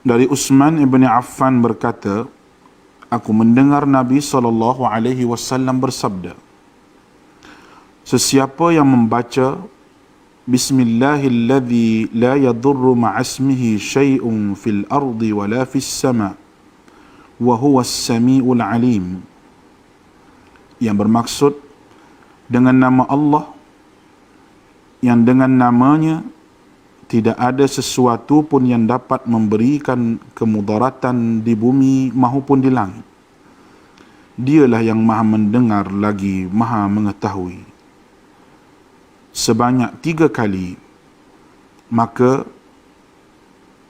Dari Utsman ibn Affan berkata, aku mendengar Nabi SAW bersabda, sesiapa yang membaca Bismillahilladzi la yadurru ma'asmihi syai'un fil ardi wa la fis sama' wa huwa as-sami'ul alim, yang bermaksud dengan nama Allah yang dengan namanya tidak ada sesuatu pun yang dapat memberikan kemudaratan di bumi maupun di langit. Dialah yang maha mendengar lagi maha mengetahui. Sebanyak 3 kali, maka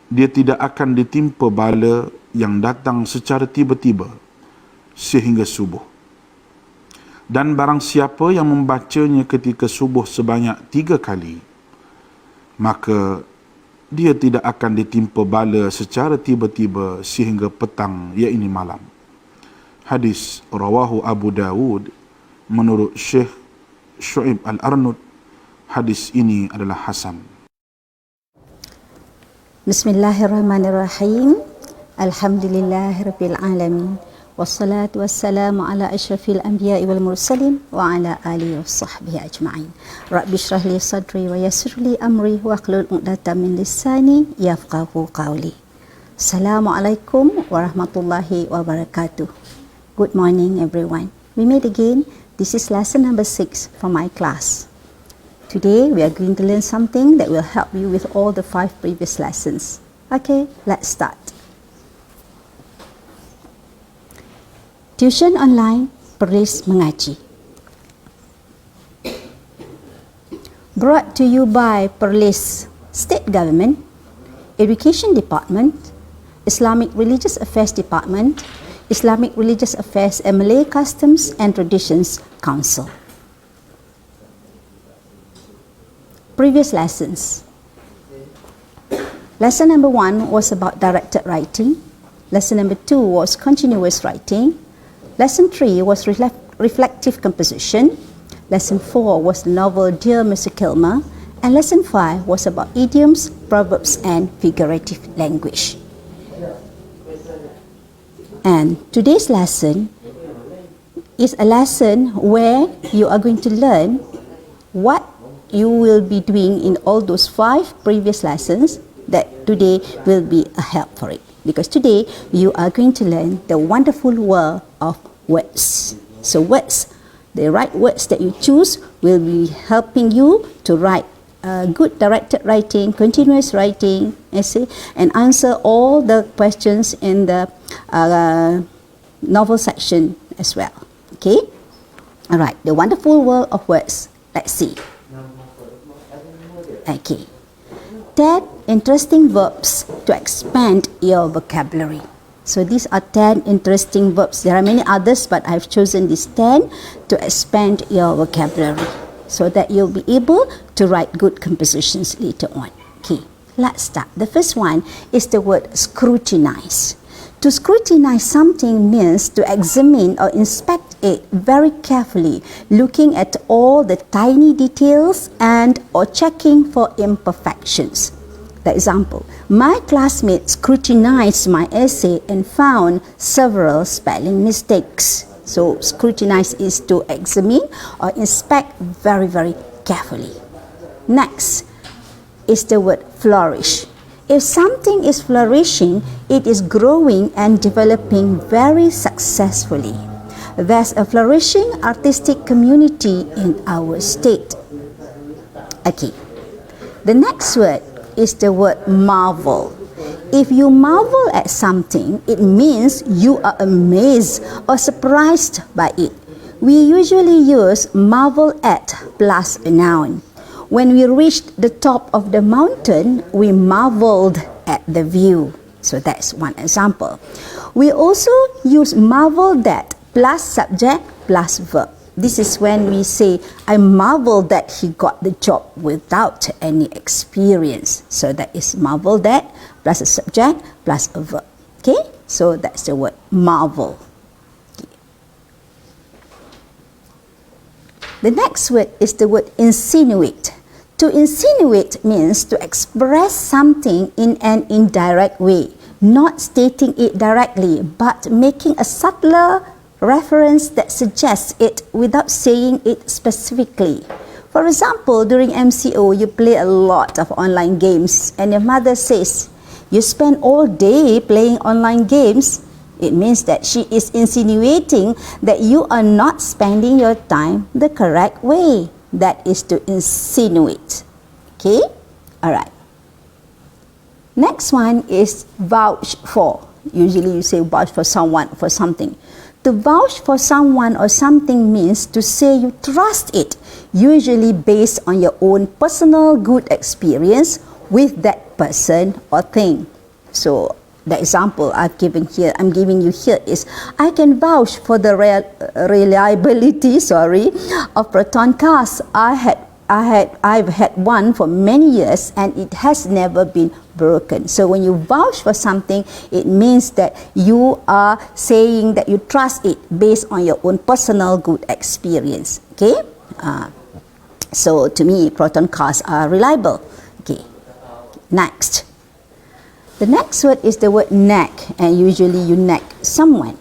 dia tidak akan ditimpa bala yang datang secara tiba-tiba sehingga subuh. Dan barang siapa yang membacanya ketika subuh sebanyak 3 kali, maka dia tidak akan ditimpa bala secara tiba-tiba sehingga petang, iaitu malam. Hadis rawahu Abu Dawud menurut Syekh Syu'ib Al-Arnud. Hadis ini adalah hasan. Bismillahirrahmanirrahim. Alhamdulillahirabbil alamin. Wassalatu wassalamu ala asyrafil anbiya'i wal mursalin wa ala alihi washabbihi ajma'in. Rabbi shrah li sadri wa yassir li amri wa hlul 'uqdatam min lisani yafqahu qawli. Assalamualaikum warahmatullahi wabarakatuh. Good morning everyone. We meet again. This is lesson number 6 from my class. Today we are going to learn something that will help you with all the 5 previous lessons. Okay, let's start. Tuisyen Online, Perlis Mengaji. Brought to you by Perlis State Government, Education Department, Islamic Religious Affairs Department, Islamic Religious Affairs and Malay Customs and Traditions Council. Previous lessons. Lesson number 1 was about directed writing. Lesson number 2 was continuous writing. Lesson 3 was reflective composition. Lesson 4 was the novel Dear Mr. Kilmer. And lesson 5 was about idioms, proverbs and figurative language. And today's lesson is a lesson where you are going to learn what you will be doing in all those 5 previous lessons, that today will be a help for it. Because today you are going to learn the wonderful world of words. So words, the right words that you choose will be helping you to write good directed writing, continuous writing, essay, and answer all the questions in the novel section as well. Okay? Alright, the wonderful world of words. Let's see. Okay. 10 interesting verbs to expand your vocabulary. So these are 10 interesting verbs. There are many others, but I've chosen these 10 to expand your vocabulary so that you'll be able to write good compositions later on. Okay, let's start. The first one is the word scrutinize. To scrutinize something means to examine or inspect it very carefully, looking at all the tiny details and or checking for imperfections. The example, my classmate scrutinized my essay and found several spelling mistakes. So scrutinize is to examine or inspect very, very carefully. Next is the word flourish. If something is flourishing, it is growing and developing very successfully. There's a flourishing artistic community in our state. Okay. The next word is the word marvel. If you marvel at something, it means you are amazed or surprised by it. We usually use marvel at plus a noun. When we reached the top of the mountain, we marveled at the view. So that's one example. We also use marvel that plus subject plus verb. This is when we say, I marvel that he got the job without any experience. So that is marvel that plus a subject plus a verb. Okay? So that's the word marvel. Okay. The next word is the word insinuate. To insinuate means to express something in an indirect way, not stating it directly, but making a subtler reference that suggests it without saying it specifically. For example, during MCO, you play a lot of online games and your mother says, "You spend all day playing online games." It means that she is insinuating that you are not spending your time the correct way. That is to insinuate. Okay? Alright. Next one is vouch for. Usually you say vouch for someone, for something. To vouch for someone or something means to say you trust it, usually based on your own personal good experience with that person or thing. So, the example I'm giving you here is, I can vouch for the reliability of proton cars. I've had one for many years and it has never been broken. So when you vouch for something, it means that you are saying that you trust it based on your own personal good experience. Okay? So to me, proton cars are reliable. Okay. Next. The next word is the word nag, and usually you nag someone.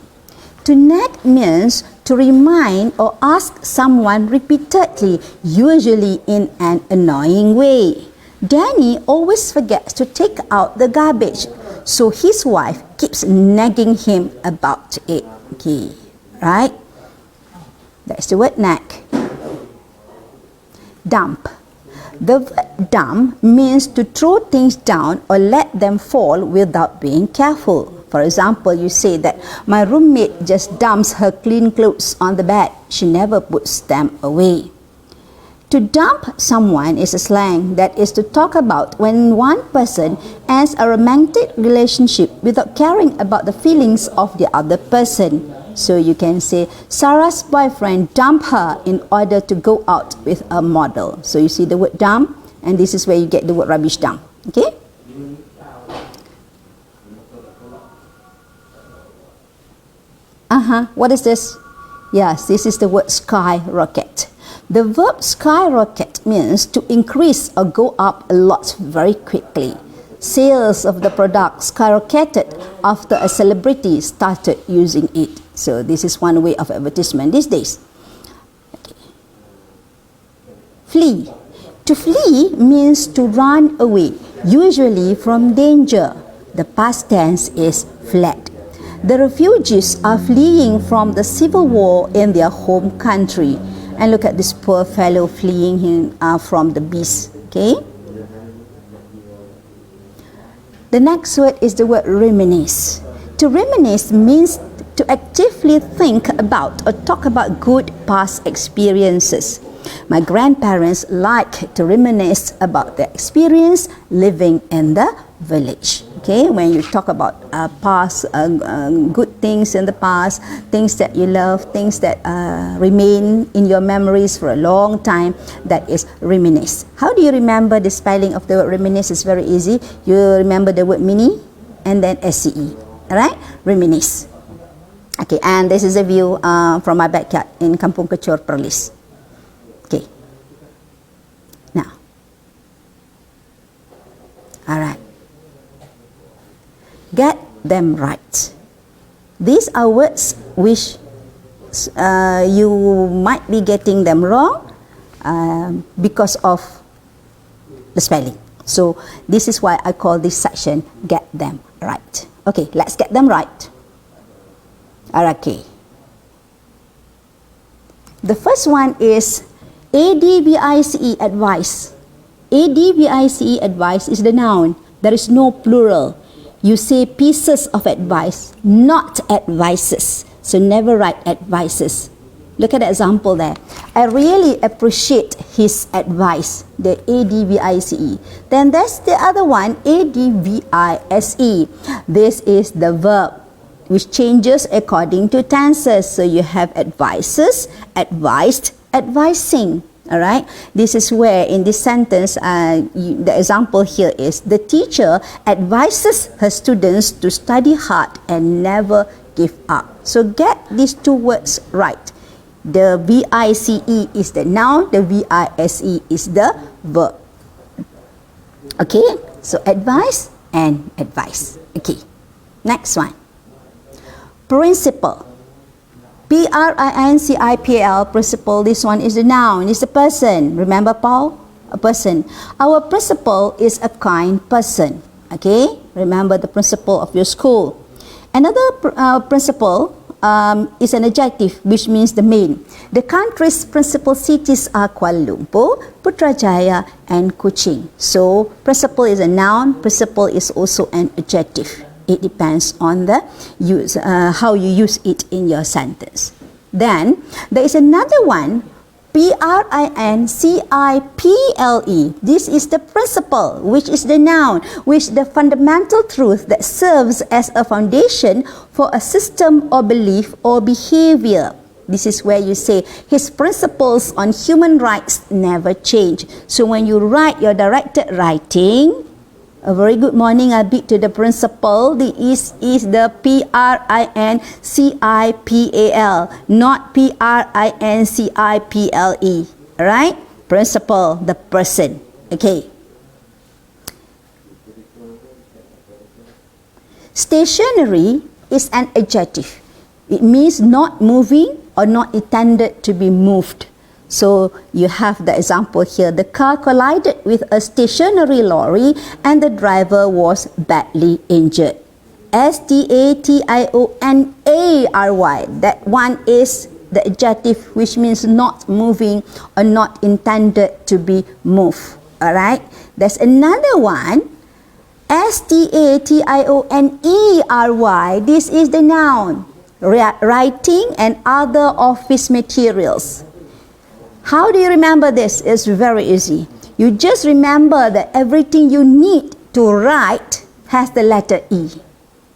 To nag means to remind or ask someone repeatedly, usually in an annoying way. Danny always forgets to take out the garbage, so his wife keeps nagging him about it. Okay, right? That's the word nag. Dump. The word dump means to throw things down or let them fall without being careful. For example, you say that my roommate just dumps her clean clothes on the bed. She never puts them away. To dump someone is a slang that is to talk about when one person ends a romantic relationship without caring about the feelings of the other person. So you can say, Sarah's boyfriend dumped her in order to go out with a model. So you see the word dump, and this is where you get the word rubbish dump. Okay? What is this? Yes, this is the word skyrocket. The verb skyrocket means to increase or go up a lot very quickly. Sales of the product skyrocketed after a celebrity started using it. So this is one way of advertisement these days. Okay. Flee. To flee means to run away, usually from danger. The past tense is fled. The refugees are fleeing from the civil war in their home country. And look at this poor fellow fleeing from the beast. Okay? The next word is the word reminisce. To reminisce means to actively think about or talk about good past experiences. My grandparents like to reminisce about their experience living in the village. Okay, when you talk about past good things in the past, things that you love, things that remain in your memories for a long time, that is reminisce. How do you remember the spelling of the word reminisce? It's very easy. You remember the word mini and then SCE. Alright, reminisce. Okay, and this is a view from my backyard in Kampung Kecor, Perlis. Okay. Now. Alright. Get them right. These are words which you might be getting them wrong because of the spelling. So this is why I call this section Get Them Right. Okay, let's get them right. Okay. The first one is ADVICE, advice. ADVICE, advice is the noun. There is no plural. You say pieces of advice, not advices. So never write advices. Look at the example there. I really appreciate his advice, the ADVICE. Then there's the other one, ADVISE. This is the verb which changes according to tenses. So you have advices, advised, advising. Alright, this is where in this sentence, the example here is the teacher advises her students to study hard and never give up. So get these two words right. The VICE is the noun, the VISE is the verb. Okay, so advice and advice. Okay, Next one. Principal. Principal, principal, this one is the noun, is the person. Remember, Paul? A person. Our principal is a kind person. Okay? Remember the principal of your school. Another principal is an adjective, which means the main. The country's principal cities are Kuala Lumpur, Putrajaya, and Kuching. So, principal is a noun, principal is also an adjective. It depends on the use, how you use it in your sentence. Then, there is another one, Principle. This is the principle, which is the noun, which the fundamental truth that serves as a foundation for a system or belief or behavior. This is where you say, his principles on human rights never change. So when you write your directed writing, a very good morning, I bid to the principal. This is the Principal, not Principle. Alright? Principal, the person. Okay. Stationary is an adjective. It means not moving or not intended to be moved. So you have the example here. The car collided with a stationary lorry and the driver was badly injured. Stationary. That one is the adjective which means not moving or not intended to be moved. Alright? There's another one. Stationery. This is the noun. Writing and other office materials. How do you remember this? It's very easy. You just remember that everything you need to write has the letter E.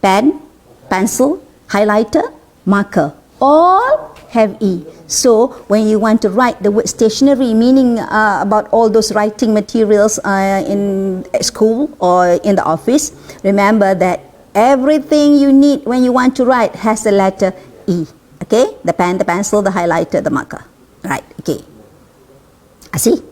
Pen, pencil, highlighter, marker, all have E. So when you want to write the word stationery, meaning about all those writing materials in school or in the office, remember that everything you need when you want to write has the letter E. Okay? The pen, the pencil, the highlighter, the marker. Right, okay. I see.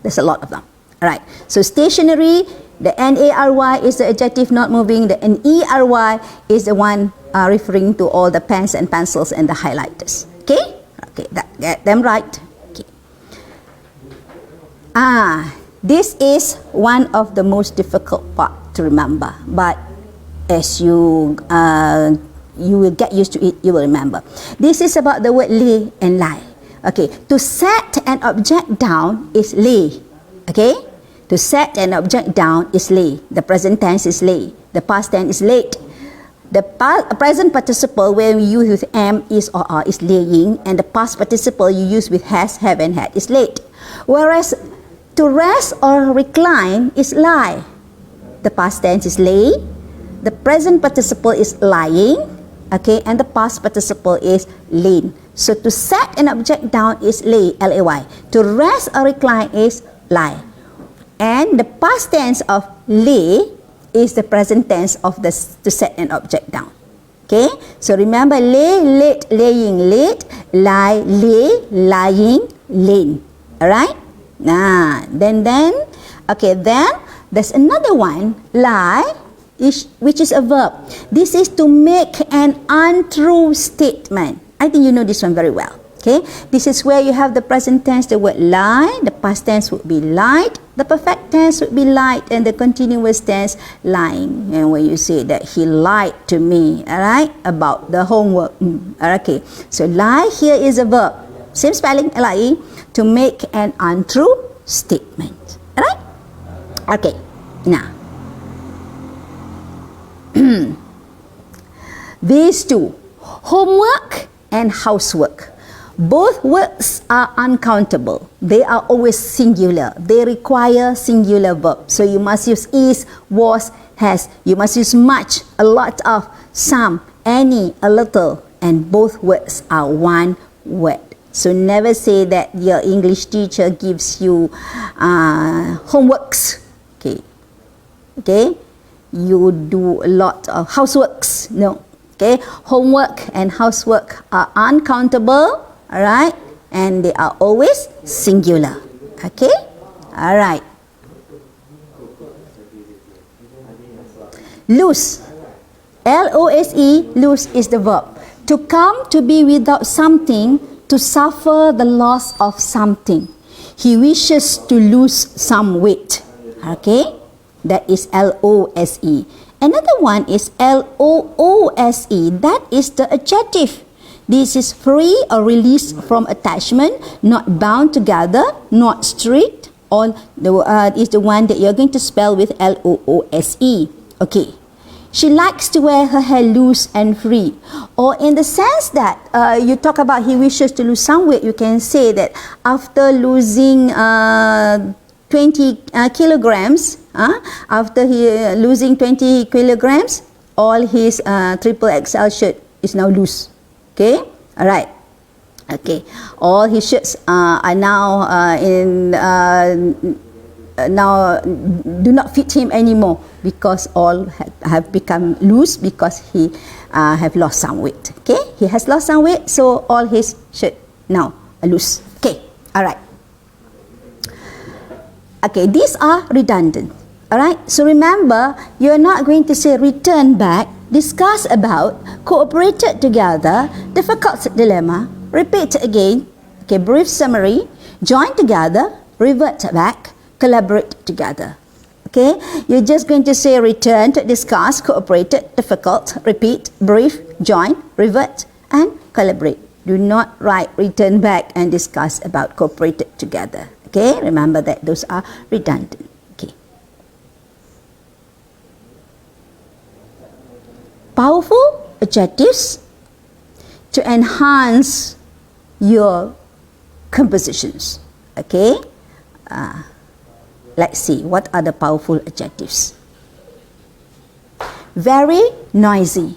There's a lot of them. Alright. So stationary, the NARY is the adjective not moving. The NERY is the one referring to all the pens and pencils and the highlighters. Okay? Okay, get them right. Okay. This is one of the most difficult part to remember. But as you will get used to it, you will remember. This is about the word lay and lie. Okay, to set an object down is lay. Okay, to set an object down is lay. The present tense is lay. The past tense is laid. The present participle when we use with am, is, or are is laying, and the past participle you use with has, have, and had is laid. Whereas to rest or recline is lie. The past tense is lay. The present participle is lying. Okay, and the past participle is lain. So to set an object down is lay, L-A-Y. To rest or recline is lie. And the past tense of lay is the present tense of the to set an object down. Okay, so remember lay, laid, laying, laid, lie, lay, lying, lain. Alright? Then okay, then there's another one, lie, which is a verb. This is to make an untrue statement. I think you know this one very well. Okay, this is where you have the present tense, the word lie, the past tense would be lied, the perfect tense would be lied, and the continuous tense lying. And when you say that he lied to me, alright, about the homework. Okay, so lie here is a verb, same spelling, L-I-E, to make an untrue statement. Alright? Okay, now these two, homework and housework, both words are uncountable. They are always singular. They require singular verb. So you must use is, was, has. You must use much, a lot of, some, any, a little, and both words are one word. So never say that your English teacher gives you homeworks. Okay, you do a lot of houseworks. No. Okay, homework and housework are uncountable, alright, and they are always singular. Okay, alright. L-O-S-E, lose is the verb. To come, to be without something, to suffer the loss of something. He wishes to lose some weight. Okay, that is L-O-S-E. Another one is L-O-O-S-E. That is the adjective. This is free or released from attachment, not bound together, not strict. All is the one that you're going to spell with L-O-O-S-E. Okay. She likes to wear her hair loose and free. Or in the sense that you talk about he wishes to lose some weight, you can say that after losing 20 kilograms, after he losing 20 kilograms, all his triple XL shirt is now loose. Okay, all right. Okay, all his shirts are now now do not fit him anymore because all have become loose because he have lost some weight. Okay, he has lost some weight, so all his shirt now are loose. Okay, all right. Okay, these are redundant. All right, so remember, you're not going to say return back, discuss about, cooperated together, difficult dilemma, repeat again, okay, brief summary, join together, revert back, collaborate together. Okay, you're just going to say return, discuss, cooperated, difficult, repeat, brief, join, revert, and collaborate. Do not write return back and discuss about, cooperated together. Okay, remember that those are redundant. Okay. Powerful adjectives to enhance your compositions. Okay. Let's see, what are the powerful adjectives? Very noisy.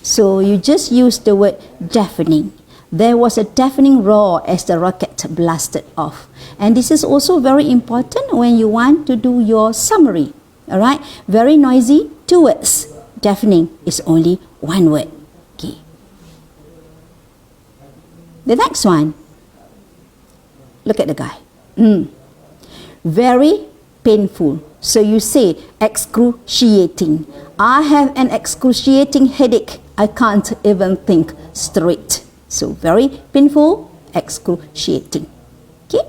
So you just use the word deafening. There was a deafening roar as the rocket blasted off. And this is also very important when you want to do your summary. All right? Very noisy, 2 words. Deafening is only 1 word. Okay. The next one. Look at the guy. Very painful. So you say excruciating. I have an excruciating headache. I can't even think straight. So very painful, excruciating. Okay.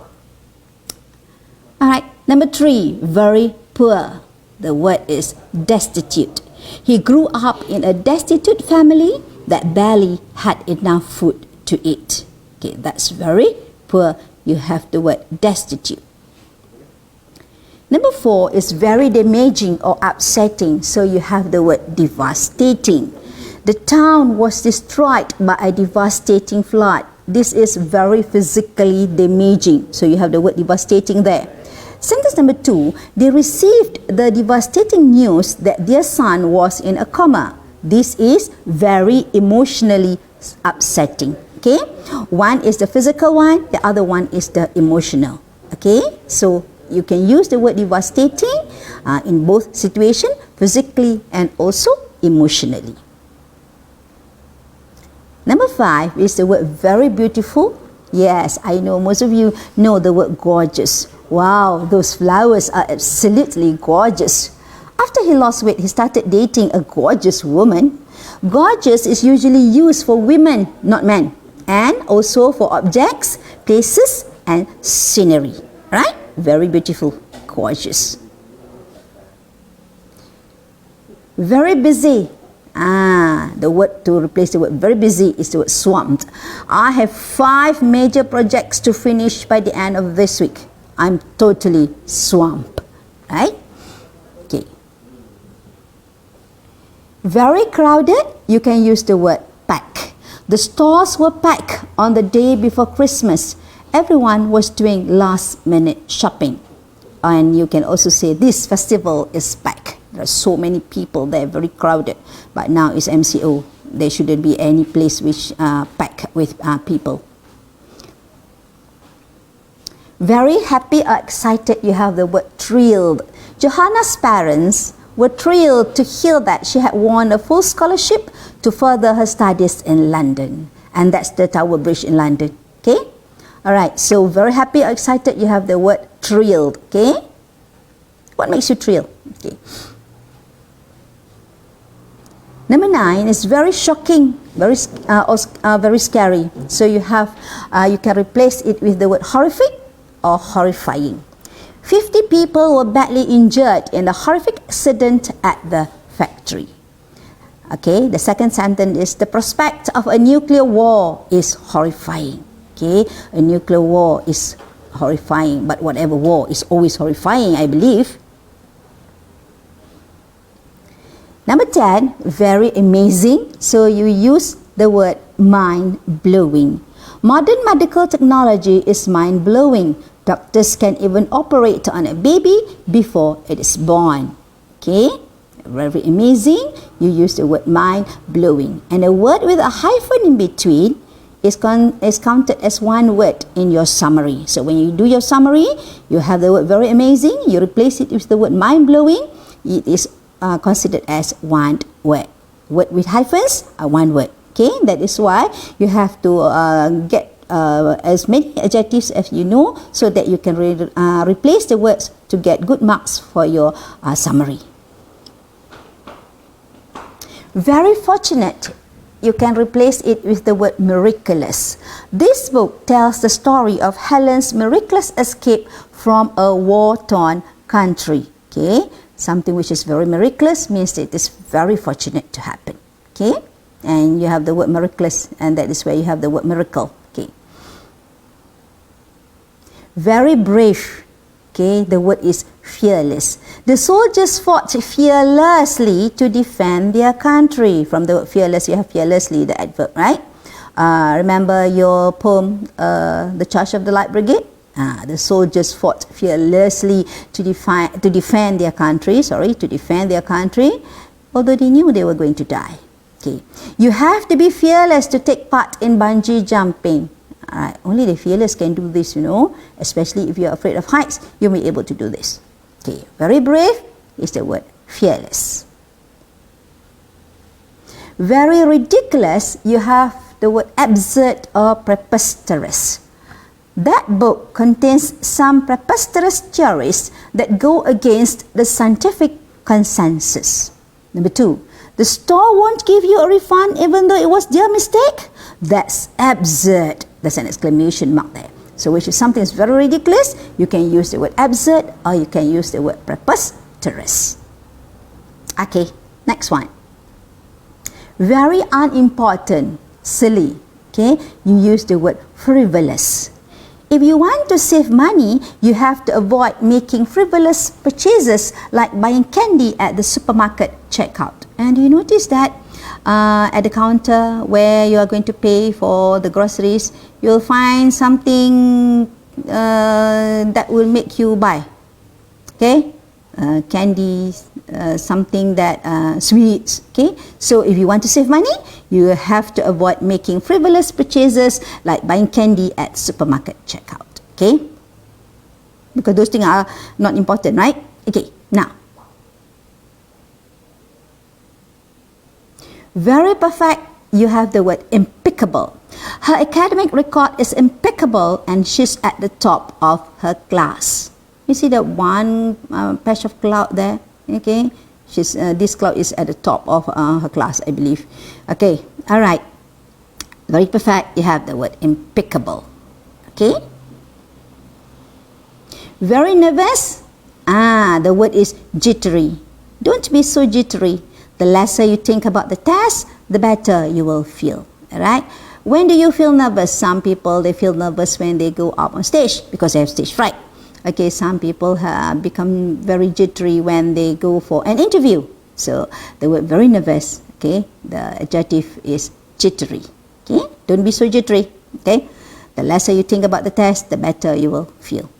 All right. Number 3, very poor. The word is destitute. He grew up in a destitute family that barely had enough food to eat. Okay, that's very poor. You have the word destitute. Number 4 is very damaging or upsetting. So you have the word devastating. The town was destroyed by a devastating flood. This is very physically damaging. So you have the word devastating there. Sentence number 2, they received the devastating news that their son was in a coma. This is very emotionally upsetting. Okay, one is the physical one, the other one is the emotional. Okay, so you can use the word devastating in both situations, physically and also emotionally. Number 5 is the word very beautiful. Yes, I know most of you know the word gorgeous. Wow, those flowers are absolutely gorgeous. After he lost weight, he started dating a gorgeous woman. Gorgeous is usually used for women, not men, and also for objects, places, and scenery. Right? Very beautiful, gorgeous. Very busy. The word to replace the word very busy is the word swamped. I have 5 major projects to finish by the end of this week. I'm totally swamped. Right? Okay. Very crowded, you can use the word packed. The stores were packed on the day before Christmas. Everyone was doing last-minute shopping. And you can also say this festival is packed. There are so many people there, very crowded. But now it's MCO. There shouldn't be any place which packed with people. Very happy or excited, you have the word thrilled. Johanna's parents were thrilled to hear that she had won a full scholarship to further her studies in London. And that's the Tower Bridge in London. Okay? Alright, so very happy or excited, you have the word thrilled. Okay? What makes you thrilled? Okay. Number 9 is very shocking, very scary. So you can replace it with the word horrific or horrifying. 50 people were badly injured in a horrific accident at the factory. Okay, the second sentence is the prospect of a nuclear war is horrifying. Okay, a nuclear war is horrifying, but whatever war is always horrifying, I believe. Number 10, very amazing. So you use the word mind-blowing. Modern medical technology is mind-blowing. Doctors can even operate on a baby before it is born. Okay, very amazing. You use the word mind-blowing. And a word with a hyphen in between is counted as one word in your summary. So when you do your summary, you have the word very amazing. You replace it with the word mind-blowing. It is considered as one word. Word with hyphens are one word. Okay, that is why you have to get as many adjectives as you know, so that you can replace the words to get good marks for your summary. Very fortunate, you can replace it with the word miraculous. This book tells the story of Helen's miraculous escape from a war-torn country. Okay, something which is very miraculous means it is very fortunate to happen. Okay, and you have the word miraculous, and that is where you have the word miracle. Okay, very brave. Okay, the word is fearless. The soldiers fought fearlessly to defend their country. From the word fearless, you have fearlessly, the adverb, right? Remember your poem, The Charge of the Light Brigade? The soldiers fought fearlessly to defend their country, although they knew they were going to die. Okay, you have to be fearless to take part in bungee jumping. Alright, only the fearless can do this, you know, especially if you're afraid of heights, you may be able to do this. Okay, very brave is the word fearless. Very ridiculous, you have the word absurd or preposterous. That book contains some preposterous theories that go against the scientific consensus. Number 2, the store won't give you a refund even though it was their mistake. That's absurd. There's an exclamation mark there. So which is something that's very ridiculous, you can use the word absurd or you can use the word preposterous. Okay, next one. Very unimportant, silly. Okay, you use the word frivolous. If you want to save money, you have to avoid making frivolous purchases like buying candy at the supermarket checkout. And you notice that at the counter where you are going to pay for the groceries, you'll find something that will make you buy. Okay, candies, something that sweets. Okay, so if you want to save money, you have to avoid making frivolous purchases like buying candy at supermarket checkout. Okay, because those things are not important, right? Okay, now, very perfect, you have the word impeccable. Her academic record is impeccable and she's at the top of her class. You see that one patch of cloud there? Okay, this cloud is at the top of her class, I believe. Okay, all right. Very perfect, you have the word impeccable. Okay. Very nervous, the word is jittery. Don't be so jittery. The lesser you think about the test, the better you will feel. All right. When do you feel nervous? Some people, they feel nervous when they go up on stage because they have stage fright. Okay, some people become very jittery when they go for an interview. So the word very nervous, okay, the adjective is jittery. Okay, don't be so jittery. Okay, the lesser you think about the test, the better you will feel.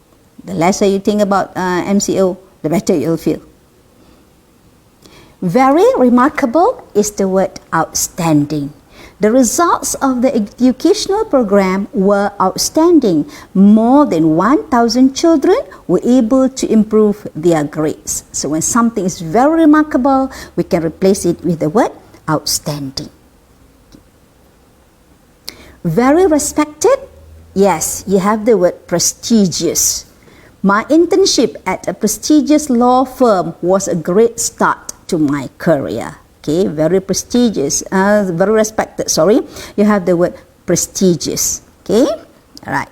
The lesser you think about MCO, the better you'll feel. Very remarkable is the word outstanding. The results of the educational program were outstanding. More than 1,000 children were able to improve their grades. So when something is very remarkable, we can replace it with the word outstanding. Very respected, yes, you have the word prestigious. My internship at a prestigious law firm was a great start to my career. Okay, very prestigious, very respected, sorry. You have the word prestigious. Okay, all right.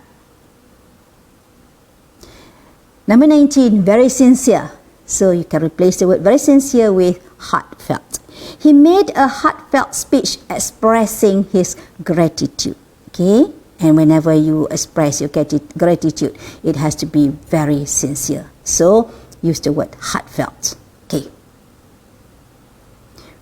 Number 19, very sincere. So you can replace the word very sincere with heartfelt. He made a heartfelt speech expressing his gratitude. Okay, and whenever you express your gratitude, it has to be very sincere. So use the word heartfelt. Okay.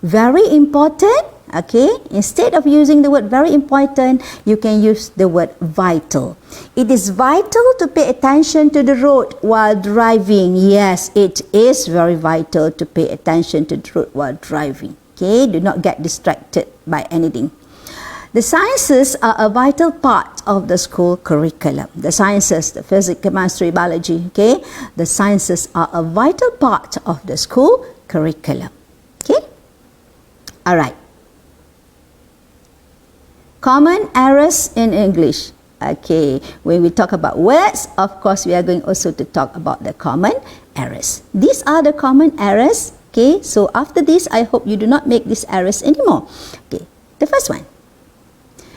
Very important. Okay, instead of using the word very important, you can use the word vital. It is vital to pay attention to the road while driving. Yes, it is very vital to pay attention to the road while driving. Okay, do not get distracted by anything. The sciences are a vital part of the school curriculum. The sciences, the physics, chemistry, biology, okay, the sciences are a vital part of the school curriculum. Okay, all right. Common errors in English. Okay, when we talk about words, of course, we are going also to talk about the common errors. These are the common errors. Okay, so after this, I hope you do not make these errors anymore. Okay, the first one.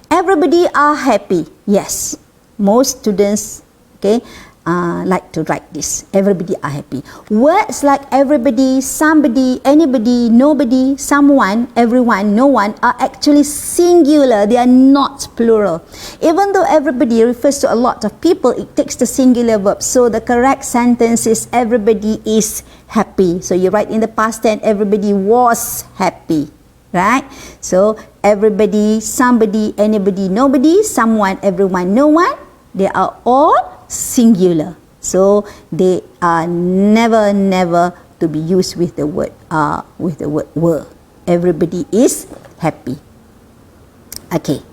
Everybody are happy. Yes, most students, okay, like to write this. Everybody are happy. Words like everybody, somebody, anybody, nobody, someone, everyone, no one are actually singular. They are not plural. Even though everybody refers to a lot of people, it takes the singular verb. So the correct sentence is everybody is happy. So you write in the past tense, everybody was happy. Right? So everybody, somebody, anybody, nobody, someone, everyone, no one, they are all singular. So they are never to be used with the word were. Everybody is happy. Okay.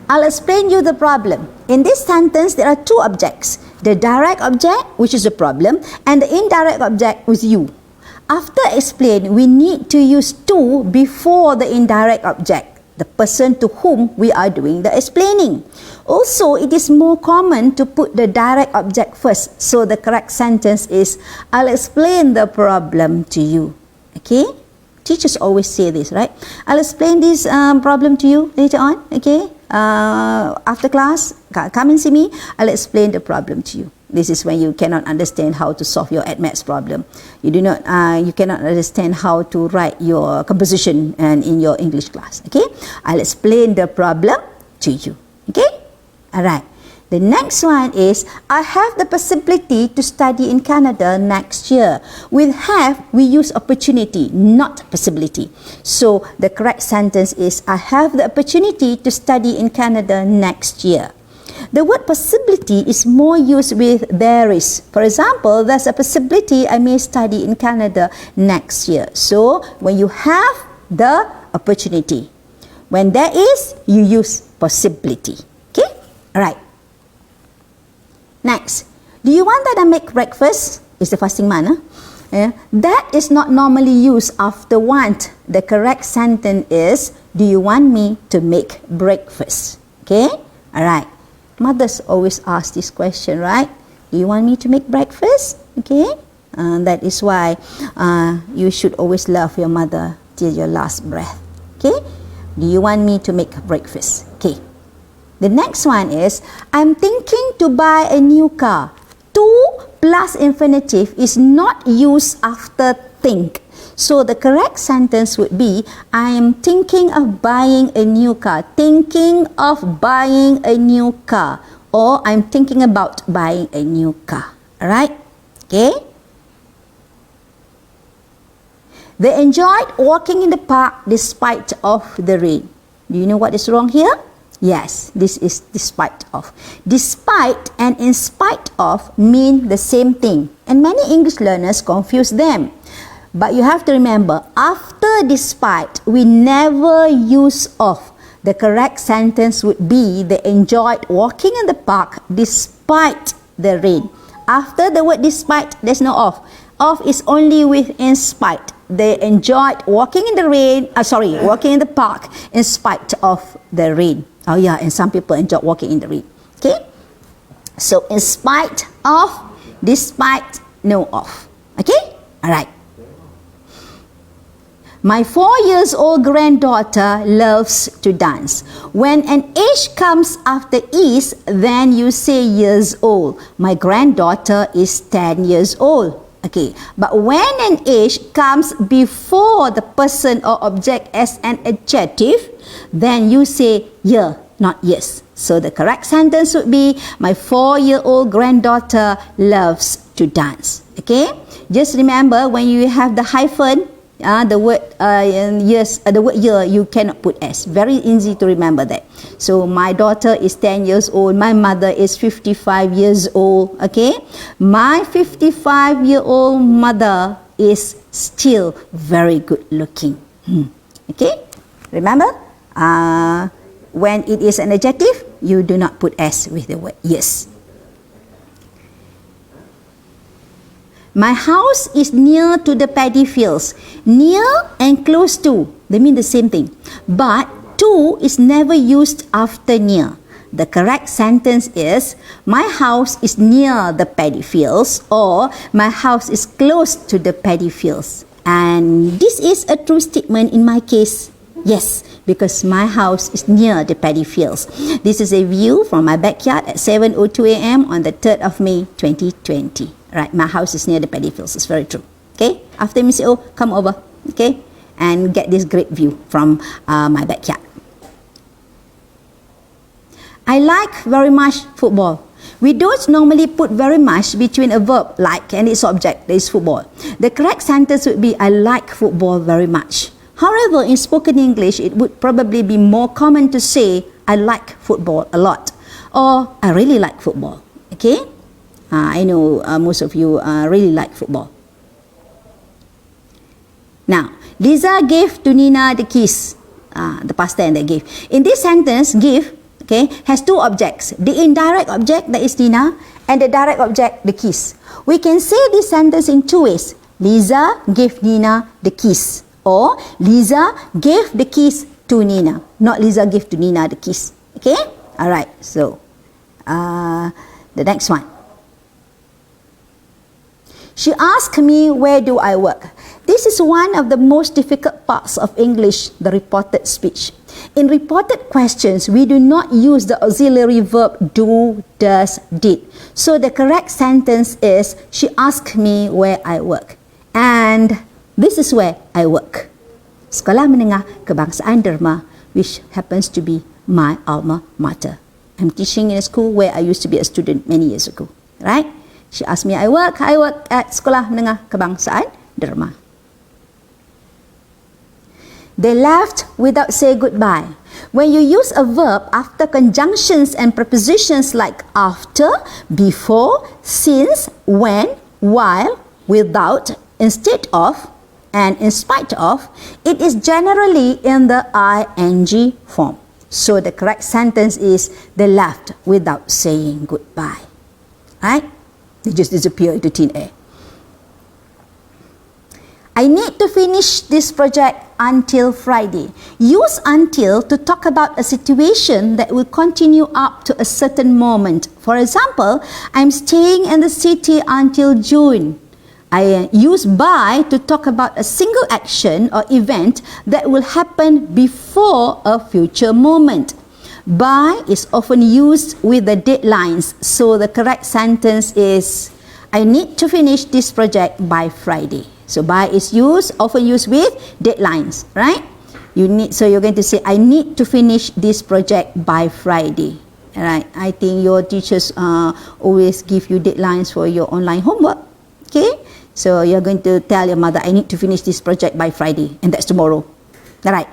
I'll explain you the problem. In this sentence, there are two objects. The direct object, which is the problem, and the indirect object was you. After explain, we need to use to before the indirect object, the person to whom we are doing the explaining. Also, it is more common to put the direct object first. So the correct sentence is, I'll explain the problem to you. Okay? Teachers always say this, right? I'll explain this problem to you later on. Okay? After class, come and see me. I'll explain the problem to you. This is when you cannot understand how to solve your maths problem. You cannot understand how to write your composition and in your English class. Okay, I'll explain the problem to you. Okay, all right. The next one is, I have the possibility to study in Canada next year. With have, we use opportunity, not possibility. So the correct sentence is, I have the opportunity to study in Canada next year. The word possibility is more used with there is. For example, there's a possibility I may study in Canada next year. So when you have the opportunity, when there is, you use possibility. Okay? All right. Next, do you want that I make breakfast? It's the fasting month. That is not normally used after want. The correct sentence is, do you want me to make breakfast? Okay? All right. Mothers always ask this question, right? Do you want me to make breakfast? Okay? That is why you should always love your mother till your last breath. Okay? Do you want me to make breakfast? Okay. The next one is, I'm thinking to buy a new car. To plus infinitive is not used after think. So the correct sentence would be, I am thinking of buying a new car. Thinking of buying a new car. Or I'm thinking about buying a new car. Alright? Okay? They enjoyed walking in the park despite of the rain. Do you know what is wrong here? Yes, this is despite of. Despite and in spite of mean the same thing. And many English learners confuse them. But you have to remember, after despite, we never use of. The correct sentence would be, they enjoyed walking in the park despite the rain. After the word despite, there's no of. Of is only with in spite. They enjoyed walking in the rain, walking in the park in spite of the rain. Oh yeah, and some people enjoy walking in the rain. Okay? So in spite of, despite, no of. Okay? Alright. My 4 years old granddaughter loves to dance. When an age comes after is, then you say years old. My granddaughter is 10 years old. Okay, but when an age comes before the person or object as an adjective, then you say year, not years. So the correct sentence would be, my 4-year-old granddaughter loves to dance. Okay, just remember when you have the hyphen, the word yes, the word year, you cannot put s. Very easy to remember that. So my daughter is 10 years old, my mother is 55 years old. Okay, my 55-year-old mother is still very good looking. Okay, remember, when it is an adjective, you do not put s with the word yes. My house is near to the paddy fields. Near and close to, they mean the same thing. But to is never used after near. The correct sentence is, my house is near the paddy fields, or my house is close to the paddy fields. And this is a true statement in my case. Yes, because my house is near the paddy fields. This is a view from my backyard at 7:02 a.m. on the 3rd of May 2020. Right, my house is near the paddy fields. It's very true. Okay, after me say, oh, come over, okay, and get this great view from my backyard. I like very much football. We don't normally put very much between a verb like and its object, that is football. The correct sentence would be, I like football very much. However, in spoken English, it would probably be more common to say, I like football a lot, or I really like football. Okay? I know most of you really like football. Now, Liza gave to Nina the keys. The past tense that gave. In this sentence, give, okay, has two objects. The indirect object, that is Nina, and the direct object, the keys. We can say this sentence in two ways. Liza gave Nina the keys, or Liza gave the keys to Nina. Not Liza gave to Nina the keys. Okay? Alright, so the next one. She asked me, where do I work? This is one of the most difficult parts of English, the reported speech. In reported questions, we do not use the auxiliary verb do, does, did. So the correct sentence is, she asked me where I work. And this is where I work. Sekolah Menengah Kebangsaan Derma, which happens to be my alma mater. I'm teaching in a school where I used to be a student many years ago. Right? She asked me, I work at Sekolah Menengah Kebangsaan Derma. They left without saying goodbye. When you use a verb after conjunctions and prepositions like after, before, since, when, while, without, instead of, and in spite of, it is generally in the ing form. So the correct sentence is, they left without saying goodbye. Right? They just disappear into thin air. I need to finish this project until Friday. Use until to talk about a situation that will continue up to a certain moment. For example, I'm staying in the city until June. I use by to talk about a single action or event that will happen before a future moment. By is often used with the deadlines, so the correct sentence is, I need to finish this project by Friday. So by is often used with deadlines, right? So you're going to say, I need to finish this project by Friday. Alright, I think your teachers always give you deadlines for your online homework. Okay, so you're going to tell your mother, I need to finish this project by Friday, and that's tomorrow. Alright.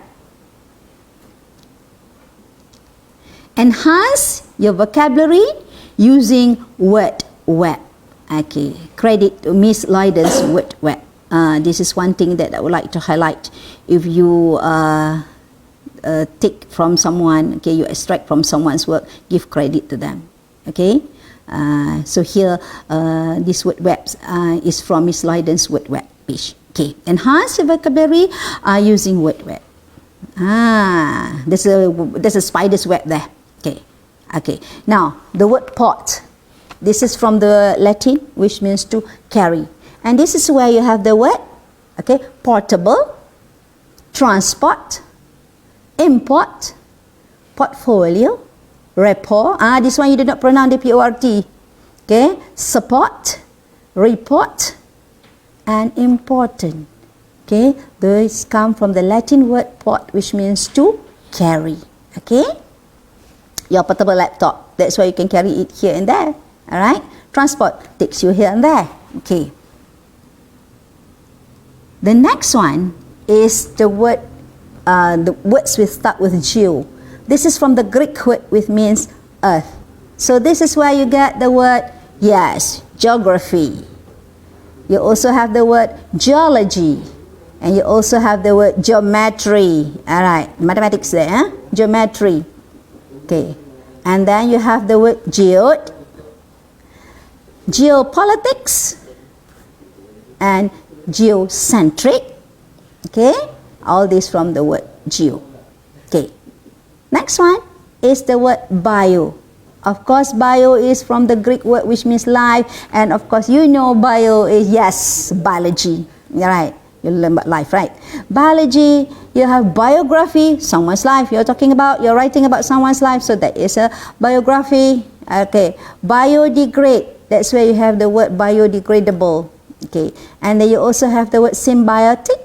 Enhance your vocabulary using word web. Okay, credit to Miss Lyden's word web. This is one thing that I would like to highlight. If you take from someone, okay, you extract from someone's work, give credit to them. Okay, so here this word web is from Miss Lyden's word web page. Okay, enhance your vocabulary using word web. There's a spider's web there. Okay. Now the word port. This is from the Latin, which means to carry. And this is where you have the word, okay, portable, transport, import, portfolio, rapport. This one you do not pronounce the P-O-R-T. Okay, support, report, and important. Okay, those come from the Latin word port, which means to carry. Okay, your portable laptop, that's why you can carry it here and there. Alright, transport takes you here and there. Okay, the next one is the word, the words will start with geo. This is from the Greek word which means earth. So this is where you get the word, yes, geography. You also have the word geology, and you also have the word geometry. Alright, mathematics there, geometry. Okay, and then you have the word geode, geopolitics, and geocentric. Okay, all this from the word geo. Okay, next one is the word bio. Of course, bio is from the Greek word which means life, and of course you know bio is, yes, biology. Right, you learn about life, right? Biology, you have biography, someone's life. You're writing about someone's life, so that is a biography. Okay, biodegrade, that's where you have the word biodegradable. Okay, and then you also have the word symbiotic.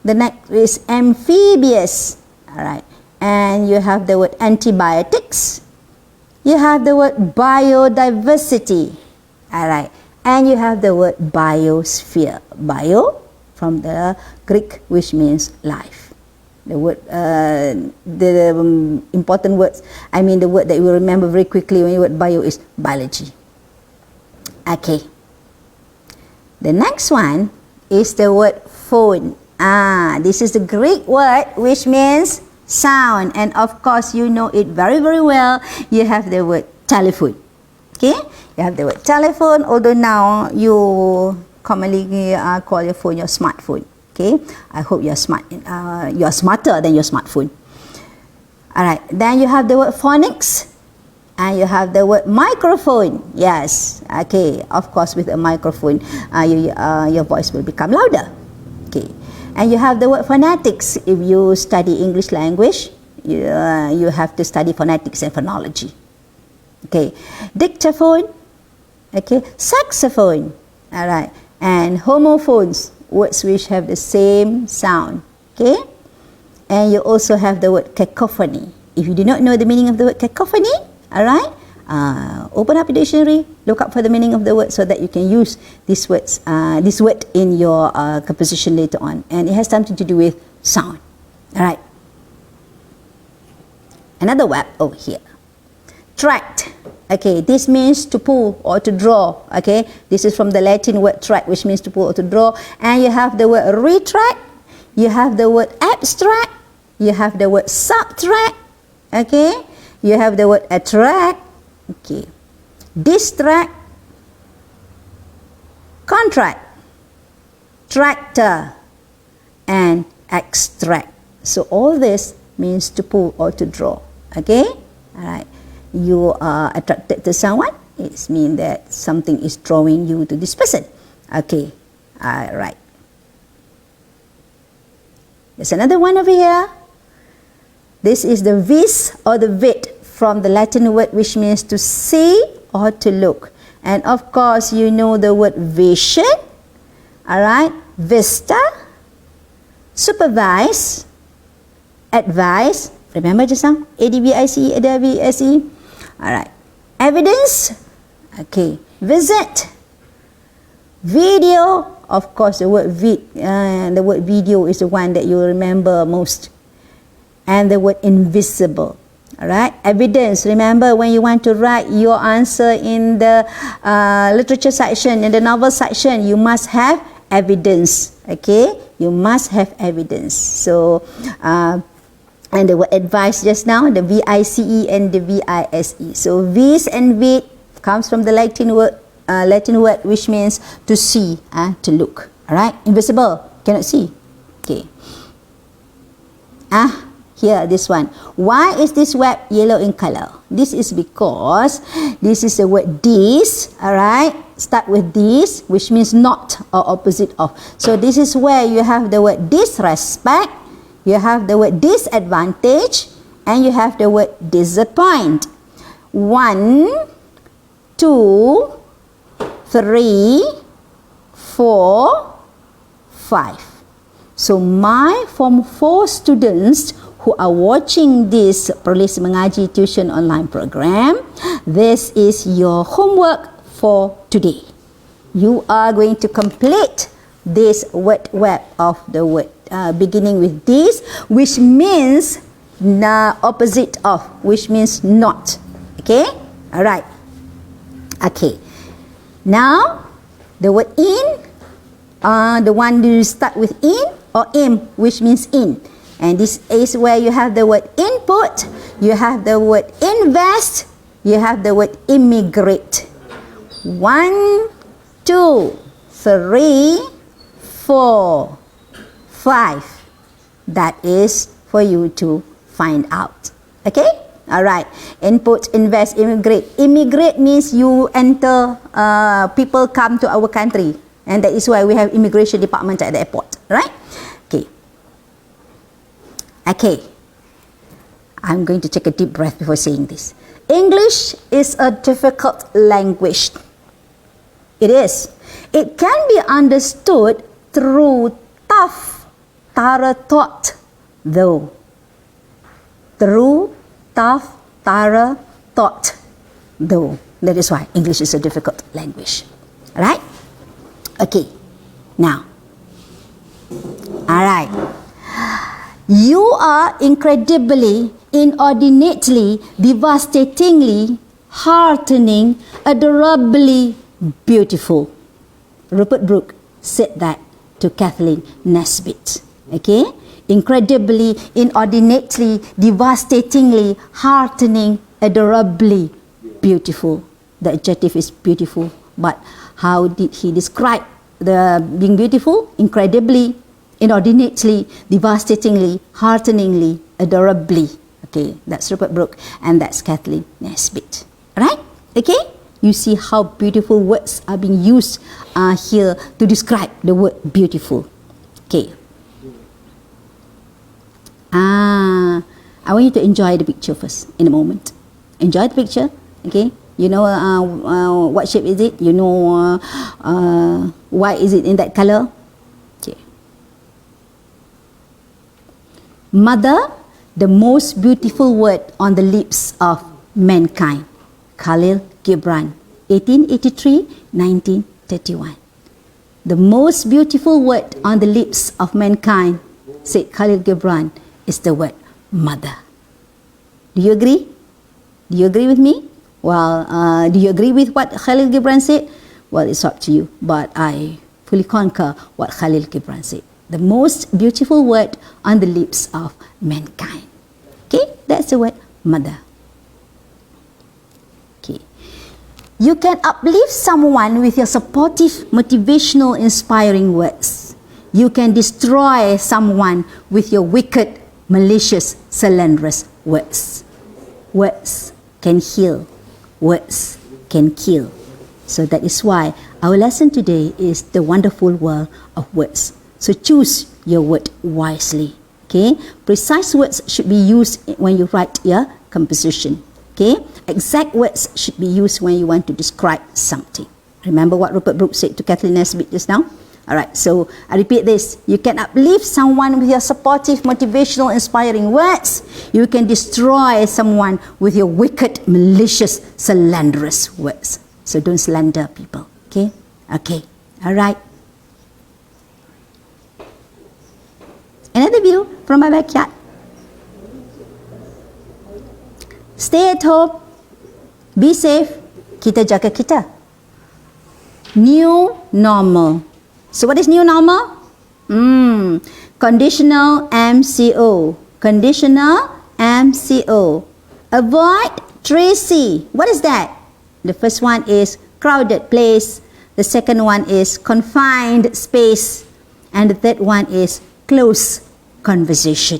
The next is amphibious. Alright, and you have the word antibiotics. You have the word biodiversity. Alright, and you have the word biosphere. Bio from the Greek, which means life. The word, important words, I mean the word that you will remember very quickly when you word bio is biology. Okay. The next one is the word phone. This is the Greek word which means sound, and of course you know it very, very well. You have the word telephone. Okay, you have the word telephone, although now you commonly call your phone your smartphone. Okay, I hope you're smart. You're smarter than your smartphone. Alright, then you have the word phonics, and you have the word microphone. Yes, okay, of course with a microphone your voice will become louder. Okay, and you have the word phonetics. If you study English language, you have to study phonetics and phonology. Okay, dictaphone, okay, saxophone, alright, and homophones, words which have the same sound. Okay, and you also have the word cacophony. If you do not know the meaning of the word cacophony, alright, open up your dictionary, look up for the meaning of the word so that you can use these words, this word in your composition later on, and it has something to do with sound. Alright, another word over here, tract. Okay, this means to pull or to draw. Okay, this is from the Latin word tract, which means to pull or to draw. And you have the word retract, you have the word abstract, you have the word subtract. Okay, you have the word attract. Okay, distract, contract, tractor, and extract. So all this means to pull or to draw. Okay, all right. You are attracted to someone, it means that something is drawing you to this person. Okay, alright. There's another one over here. This is the vis or the vid from the Latin word which means to see or to look. And of course you know the word vision, alright, vista, supervise, advise. Remember just now? ADVICE, ADVISE. Alright. Evidence. Okay. Visit. Video. Of course, the word video is the one that you remember most. And the word invisible. Alright. Evidence. Remember when you want to write your answer in the literature section, in the novel section, you must have evidence. Okay. You must have evidence. So, and the word advice just now, the VICE and the VISE. So vis and vid comes from the Latin word which means to see, to look. Alright, invisible, cannot see. Okay. Here, this one. Why is this web yellow in color? This is because this is the word dis, alright? Start with dis, which means not or opposite of. So this is where you have the word disrespect, You have the word disadvantage and you have the word disappoint. 1, 2, 3, 4, 5. So my Form 4 students who are watching this Perlis Mengaji Tuisyen Online program, this is your homework for today. You are going to complete this word web of the word beginning with this, which means opposite of, which means not. Okay? Alright. Okay. Now, the word in, the one you start with in or im, which means in. And this is where you have the word input, you have the word invest, you have the word immigrate. 1, 2, 3, 4, 5. That is for you to find out. Okay? Alright. Input, invest, immigrate. Immigrate means you enter, people come to our country. And that is why we have immigration department at the airport. Right? Okay. Okay. I'm going to take a deep breath before saying this. English is a difficult language. It is. It can be understood through tough, thorough thought, though. Through tough, thorough thought, though. That is why English is a difficult language. Alright? Okay. Now. Alright. You are incredibly, inordinately, devastatingly, heartening, adorably beautiful. Rupert Brooke said that to Kathleen Nesbitt. Okay? Incredibly, inordinately, devastatingly, heartening, adorably beautiful. The adjective is beautiful, but how did he describe the being beautiful? Incredibly, inordinately, devastatingly, hearteningly, adorably. Okay, that's Rupert Brooke and that's Kathleen Nesbitt. Right? Okay? You see how beautiful words are being used here to describe the word beautiful. Okay. I want you to enjoy the picture first in a moment. Enjoy the picture. Okay. You know what shape is it? You know why is it in that color? Okay. Mother, the most beautiful word on the lips of mankind. Khalil Gibran, 1883-1931. The most beautiful word on the lips of mankind, said Khalil Gibran, is the word mother. Do you agree? Do you agree with me? Well, do you agree with what Khalil Gibran said? Well, it's up to you, but I fully concur what Khalil Gibran said. The most beautiful word on the lips of mankind. Okay, that's the word mother. Okay. You can uplift someone with your supportive, motivational, inspiring words. You can destroy someone with your wicked, malicious, slanderous words. Words can heal. Words can kill. So that is why our lesson today is the wonderful world of words. So choose your word wisely. Okay? Precise words should be used when you write your composition. Okay? Exact words should be used when you want to describe something. Remember what Rupert Brooke said to Kathleen Nesbitt just now? Alright, so I repeat this. You can uplift someone with your supportive, motivational, inspiring words. You can destroy someone with your wicked, malicious, slanderous words. So don't slander people. Okay? Okay. Alright. Another view from my backyard. Stay at home. Be safe. Kita jaga kita. New normal. So what is new normal? Conditional MCO. Conditional MCO. Avoid Tracy. What is that? The first one is crowded place. The second one is confined space. And the third one is close conversation.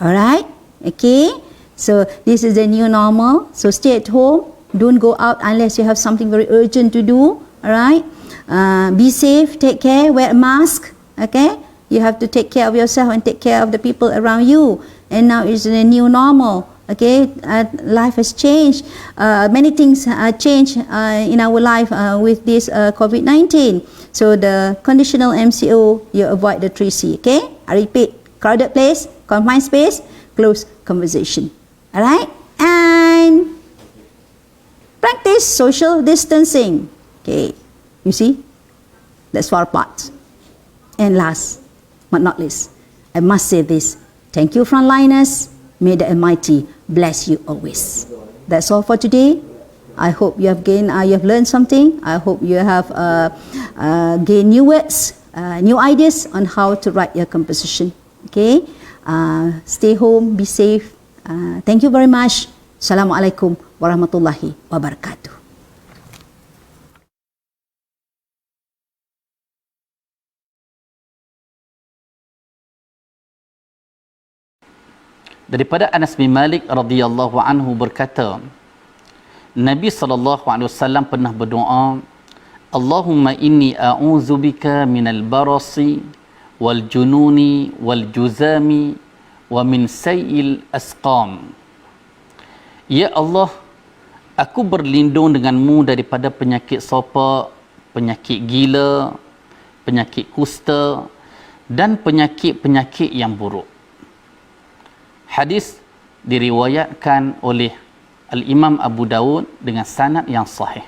Alright? Okay? So this is the new normal. So stay at home. Don't go out unless you have something very urgent to do. Alright? Be safe, take care, wear a mask. Okay? You have to take care of yourself and take care of the people around you. And now it's a new normal. Okay, life has changed. Many things changed in our life with this COVID-19. So the conditional MCO, you avoid the 3C. Okay, I repeat: crowded place, confined space, close conversation. All right, and practice social distancing. Okay, you see, that's 4 parts. And last but not least, I must say this: thank you, frontliners. May the Almighty bless you always. That's all for today. I hope you have learned something. I hope you have gained new words, new ideas on how to write your composition. Okay, stay home, be safe. Thank you very much. Assalamualaikum warahmatullahi wabarakatuh. Daripada Anas bin Malik radhiyallahu anhu berkata, Nabi SAW pernah berdoa, Allahumma inni a'udzubika minal barasi wal jununi wal juzami wa min sayil asqam. Ya Allah, aku berlindung denganmu daripada penyakit sopak, penyakit gila, penyakit kusta dan penyakit-penyakit yang buruk. Hadis diriwayatkan oleh Al-Imam Abu Dawud dengan sanad yang sahih.